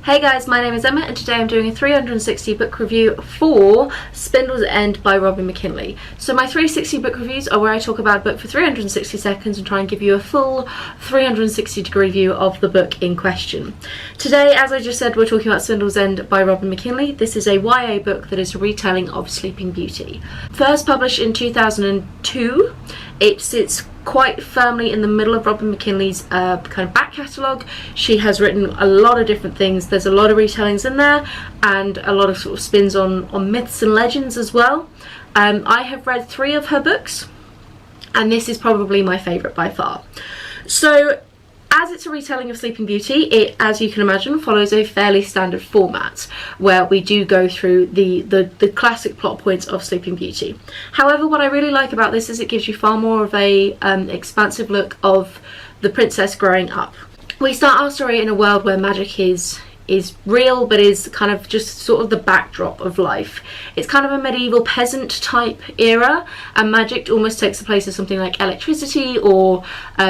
Hey guys, my name is Emma and today I'm doing a 360 book review for Spindle's End by Robin McKinley. So my 360 book reviews are where I talk about a book for 360 seconds and try and give you a full 360 degree view of the book in question. Today, as I just said, we're talking about Spindle's End by Robin McKinley. This is a YA book that is a retelling of Sleeping Beauty. First published in 2002, it sits quite firmly in the middle of Robin McKinley's kind of back catalogue. She has written a lot of different things. There's a lot of retellings in there and a lot of sort of spins on myths and legends as well. I have read 3 of her books and this is probably my favourite by far. So as it's a retelling of Sleeping Beauty, it, as you can imagine, follows a fairly standard format where we do go through the classic plot points of Sleeping Beauty. However, what I really like about this is it gives you far more of a expansive look of the princess growing up. We start our story in a world where magic is real, but is kind of just sort of the backdrop of life. It's kind of a medieval peasant type era, and magic almost takes the place of something like electricity or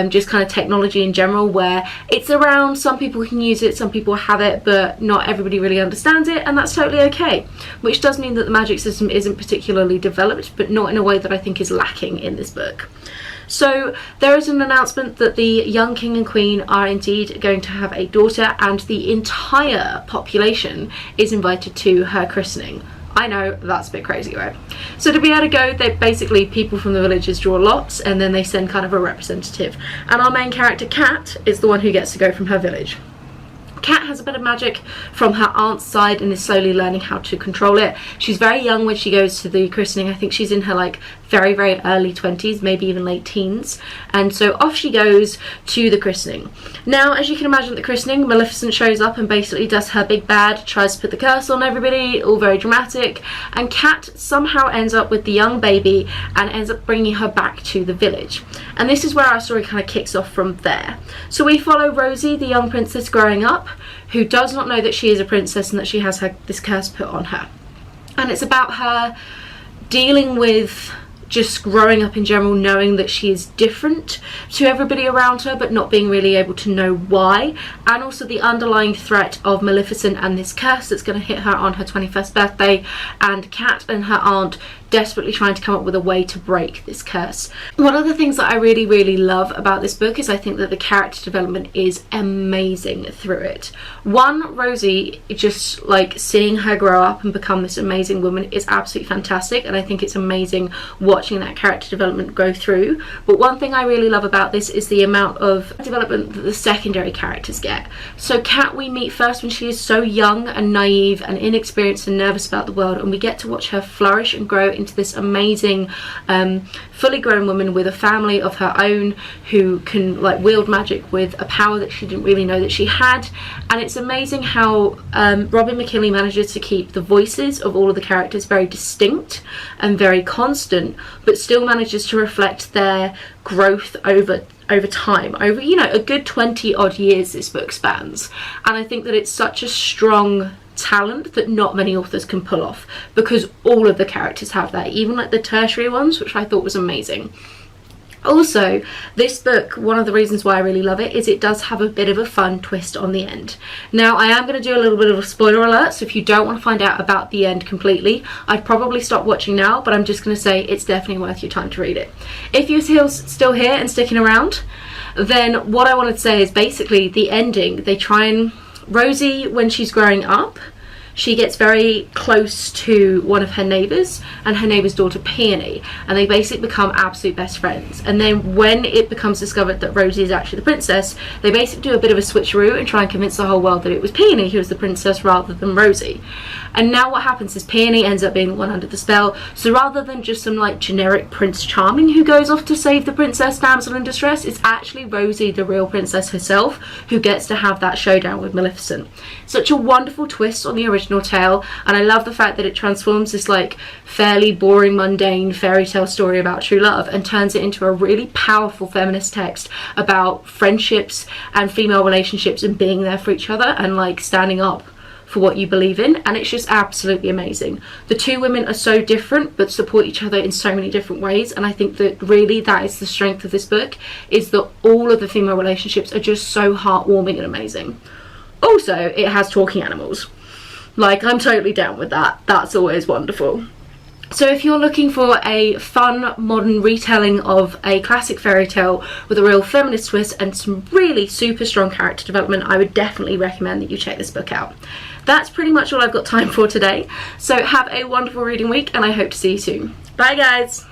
just kind of technology in general, where it's around, some people can use it, some people have it, but not everybody really understands it, and that's totally okay. Which does mean that the magic system isn't particularly developed, but not in a way that I think is lacking in this book. So there is an announcement that the young king and queen are indeed going to have a daughter, and the entire population is invited to her christening. I know, that's a bit crazy, right? So to be able to go, they basically, people from the villages draw lots and then they send kind of a representative. And our main character, Kat, is the one who gets to go from her village. Kat has a bit of magic from her aunt's side and is slowly learning how to control it. She's very young when she goes to the christening. I think she's in her like very early 20s, maybe even late teens, and so off she goes to the christening. Now, as you can imagine, at the christening, Maleficent shows up and basically does her big bad, tries to put the curse on everybody, all very dramatic, and Kat somehow ends up with the young baby and ends up bringing her back to the village. And this is where our story kind of kicks off from there. So we follow Rosie, the young princess growing up, who does not know that she is a princess and that she has this curse put on her. And it's about her dealing with just growing up in general, knowing that she is different to everybody around her, but not being really able to know why, and also the underlying threat of Maleficent and this curse that's going to hit her on her 21st birthday, and Kat and her aunt desperately trying to come up with a way to break this curse. One of the things that I really love about this book is I think that the character development is amazing through it. One, Rosie, just like seeing her grow up and become this amazing woman is absolutely fantastic, and I think it's amazing watching that character development go through. But one thing I really love about this is the amount of development that the secondary characters get. So Kat, we meet first when she is so young and naive and inexperienced and nervous about the world, and we get to watch her flourish and grow into this amazing fully grown woman with a family of her own who can like wield magic with a power that she didn't really know that she had. And it's amazing how Robin McKinley manages to keep the voices of all of the characters very distinct and very constant, but still manages to reflect their growth over time, over, you know, a good 20 odd years this book spans. And I think that it's such a strong talent that not many authors can pull off, because all of the characters have that, even like the tertiary ones, which I thought was amazing. Also, this book, one of the reasons why I really love it is it does have a bit of a fun twist on the end. Now, I am going to do a little bit of a spoiler alert, so if you don't want to find out about the end completely, I'd probably stop watching now, but I'm just going to say it's definitely worth your time to read it. If you're still here and sticking around, then what I wanted to say is basically the ending. They try and... Rosie, when she's growing up, she gets very close to one of her neighbours and her neighbour's daughter Peony, and they basically become absolute best friends. And then when it becomes discovered that Rosie is actually the princess, they basically do a bit of a switcheroo and try and convince the whole world that it was Peony who was the princess rather than Rosie. And now what happens is Peony ends up being the one under the spell, so rather than just some like generic Prince Charming who goes off to save the princess damsel in distress, it's actually Rosie, the real princess herself, who gets to have that showdown with Maleficent. Such a wonderful twist on the original tale, and I love the fact that it transforms this like fairly boring, mundane fairy tale story about true love and turns it into a really powerful feminist text about friendships and female relationships and being there for each other and like standing up for what you believe in. And it's just absolutely amazing. The two women are so different but support each other in so many different ways, and I think that really that is the strength of this book, is that all of the female relationships are just so heartwarming and amazing. Also, it has talking animals. Like, I'm totally down with that. That's always wonderful. So if you're looking for a fun, modern retelling of a classic fairy tale with a real feminist twist and some really super strong character development, I would definitely recommend that you check this book out. That's pretty much all I've got time for today. So have a wonderful reading week, and I hope to see you soon. Bye guys!